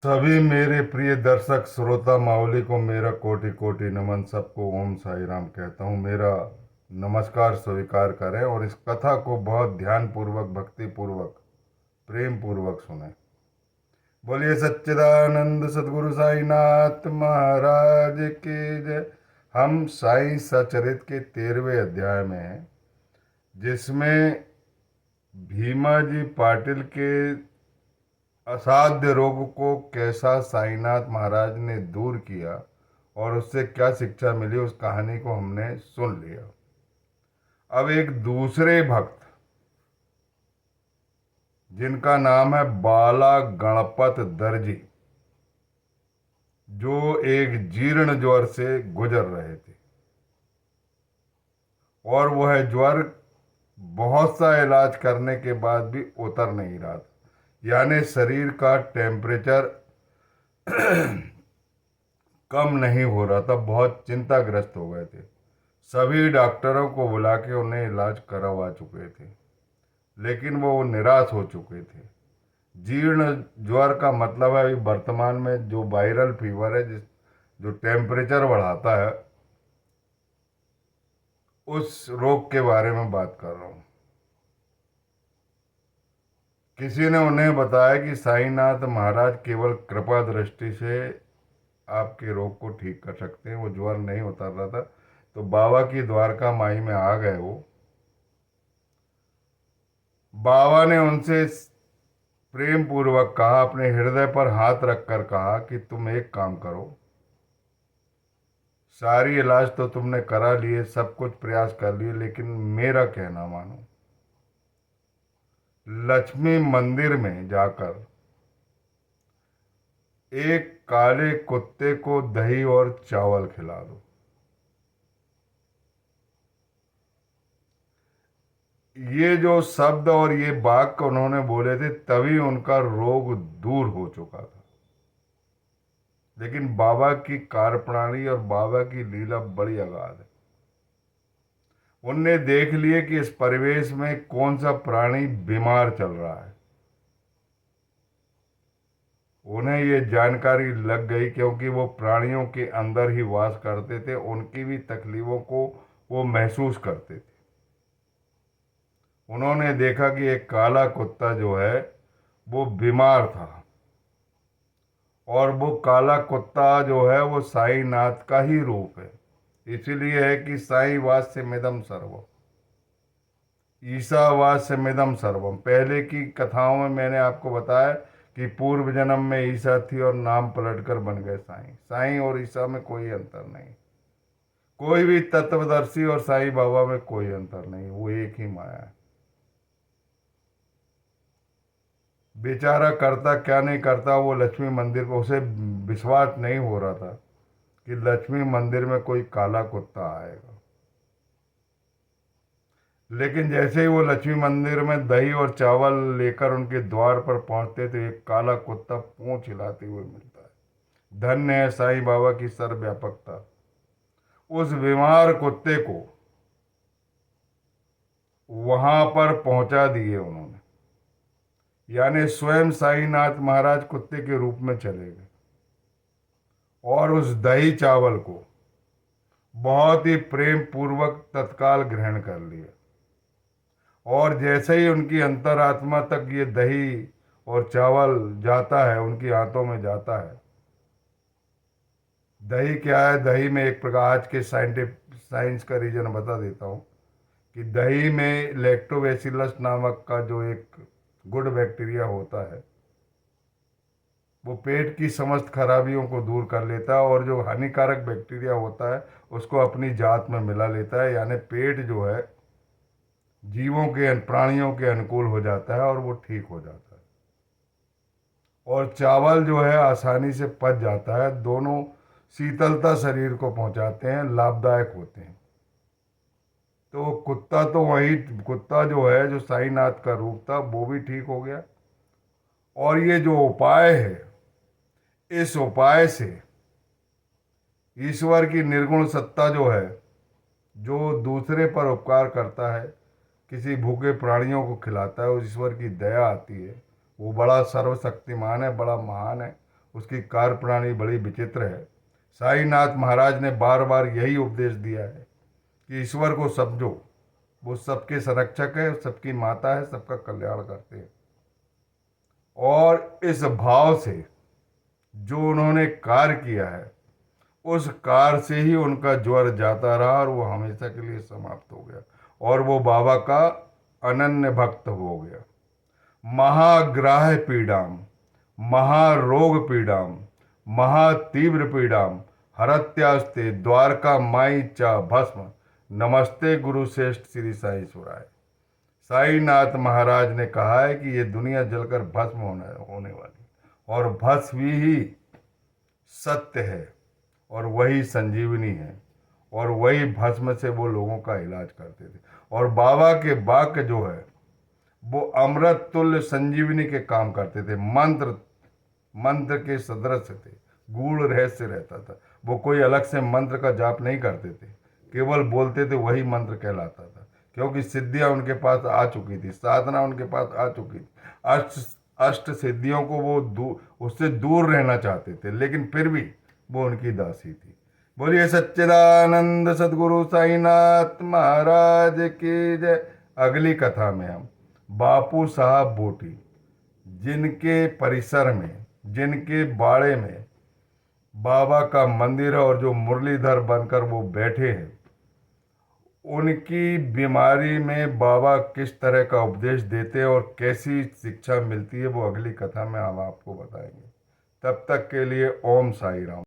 सभी मेरे प्रिय दर्शक श्रोता मावली को मेरा कोटि कोटि नमन। सबको ओम साई राम कहता हूँ। मेरा नमस्कार स्वीकार करें और इस कथा को बहुत ध्यान पूर्वक, भक्ति पूर्वक, प्रेम पूर्वक सुने। बोलिए सच्चिदानंद सदगुरु साईनाथ महाराज की जय। हम साई सचरित के 13वें अध्याय में हैं, जिसमें भीमा जी पाटिल के असाध्य रोग को कैसा साईनाथ महाराज ने दूर किया और उससे क्या शिक्षा मिली, उस कहानी को हमने सुन लिया। अब एक दूसरे भक्त, जिनका नाम है बाला गणपत दर्जी, जो एक जीर्ण ज्वर से गुजर रहे थे और वह ज्वर बहुत सा इलाज करने के बाद भी उतर नहीं रहा था। यानी शरीर का टेम्परेचर कम नहीं हो रहा था। बहुत चिंताग्रस्त हो गए थे। सभी डॉक्टरों को बुला के उन्हें इलाज करवा चुके थे, लेकिन वो निराश हो चुके थे। जीर्ण ज्वर का मतलब है अभी वर्तमान में जो वायरल फीवर है, जो टेम्परेचर बढ़ाता है, उस रोग के बारे में बात कर रहा हूँ। किसी ने उन्हें बताया कि साईनाथ महाराज केवल कृपा दृष्टि से आपके रोग को ठीक कर सकते हैं। वो ज्वर नहीं उतर रहा था, तो बाबा की द्वारका माई में आ गए वो। बाबा ने उनसे प्रेम पूर्वक कहा, अपने हृदय पर हाथ रखकर कहा कि तुम एक काम करो। सारी इलाज तो तुमने करा लिए, सब कुछ प्रयास कर लिए, लेकिन मेरा कहना मानो। लक्ष्मी मंदिर में जाकर एक काले कुत्ते को दही और चावल खिला दो। ये जो शब्द और ये वाक्य उन्होंने बोले थे, तभी उनका रोग दूर हो चुका था। लेकिन बाबा की कार्यप्रणाली और बाबा की लीला बड़ी अगाध है। उनने देख लिए कि इस परिवेश में कौन सा प्राणी बीमार चल रहा है। उन्हें ये जानकारी लग गई, क्योंकि वो प्राणियों के अंदर ही वास करते थे। उनकी भी तकलीफों को वो महसूस करते थे। उन्होंने देखा कि एक काला कुत्ता जो है वो बीमार था, और वो काला कुत्ता जो है वो साईनाथ का ही रूप है। इसीलिए है कि साई वास्यमिदं सर्वम, ईशावास्यमिदं सर्वम। पहले की कथाओं में मैंने आपको बताया कि पूर्व जन्म में ईसा थी और नाम पलटकर बन गए साईं। साईं और ईसा में कोई अंतर नहीं। कोई भी तत्वदर्शी और साईं बाबा में कोई अंतर नहीं, वो एक ही माया है। बेचारा करता क्या नहीं करता वो लक्ष्मी मंदिर को, उसे विश्वास नहीं हो रहा था कि लक्ष्मी मंदिर में कोई काला कुत्ता आएगा। लेकिन जैसे ही वो लक्ष्मी मंदिर में दही और चावल लेकर उनके द्वार पर पहुंचते तो एक काला कुत्ता पूंछ हिलाते हुए मिलता है। धन्य है साईं बाबा की सर्वव्यापकता। उस बीमार कुत्ते को वहां पर पहुंचा दिए उन्होंने। यानी स्वयं साईनाथ महाराज कुत्ते के रूप में चले गए और उस दही चावल को बहुत ही प्रेम पूर्वक तत्काल ग्रहण कर लिया। और जैसे ही उनकी अंतरात्मा तक ये दही और चावल जाता है, उनकी आंतों में जाता है। दही क्या है? दही में एक प्रकार, आज के साइंस का रीजन बता देता हूँ कि दही में लैक्टोबैसिलस नामक का जो एक गुड बैक्टीरिया होता है, वो पेट की समस्त खराबियों को दूर कर लेता है, और जो हानिकारक बैक्टीरिया होता है उसको अपनी जात में मिला लेता है। यानी पेट जो है जीवों के, प्राणियों के अनुकूल हो जाता है और वो ठीक हो जाता है। और चावल जो है आसानी से पच जाता है। दोनों शीतलता शरीर को पहुंचाते हैं, लाभदायक होते हैं। तो कुत्ता तो वही कुत्ता जो है, जो साईनाथ का रूप था, वो भी ठीक हो गया। और ये जो उपाय है, इस उपाय से ईश्वर की निर्गुण सत्ता जो है, जो दूसरे पर उपकार करता है, किसी भूखे प्राणियों को खिलाता है, उस ईश्वर की दया आती है। वो बड़ा सर्वशक्तिमान है, बड़ा महान है। उसकी कार्यप्रणाली बड़ी विचित्र है। साईनाथ महाराज ने बार बार यही उपदेश दिया है कि ईश्वर को समझो, वो सबके संरक्षक है, सबकी माता है, सबका कल्याण करते हैं। और इस भाव से जो उन्होंने कार्य किया है, उस कार्य से ही उनका ज्वर जाता रहा और वो हमेशा के लिए समाप्त हो गया और वो बाबा का अनन्य भक्त हो गया। महाग्राह पीड़ाम, महारोग पीड़ाम, महातीव्र पीड़ाम हरत्यास्ते द्वारका माई चा भस्म, नमस्ते गुरु श्रेष्ठ श्री साई सुराय। साईनाथ महाराज ने कहा है कि ये दुनिया जलकर भस्म होने वाली, और भस्म ही सत्य है और वही संजीवनी है, और वही भस्म से वो लोगों का इलाज करते थे। और बाबा के वाक्य जो है वो अमृत तुल्य संजीवनी के काम करते थे, मंत्र के सदृश थे, गूढ़ रहस्य रहता था। वो कोई अलग से मंत्र का जाप नहीं करते थे, केवल बोलते थे, वही मंत्र कहलाता था। क्योंकि सिद्धियां उनके पास आ चुकी थी, साधना उनके पास आ चुकी थी। अष्ट सिद्धियों को वो उससे दूर रहना चाहते थे, लेकिन फिर भी वो उनकी दासी थी। बोलिए सच्चिदानंद सदगुरु साईनाथ महाराज की जय। अगली कथा में हम बापू साहब बोटी, जिनके परिसर में, जिनके बाड़े में बाबा का मंदिर है और जो मुरलीधर बनकर वो बैठे हैं, उनकी बीमारी में बाबा किस तरह का उपदेश देते हैं और कैसी शिक्षा मिलती है, वो अगली कथा में हम आपको बताएंगे। तब तक के लिए ओम साई राम।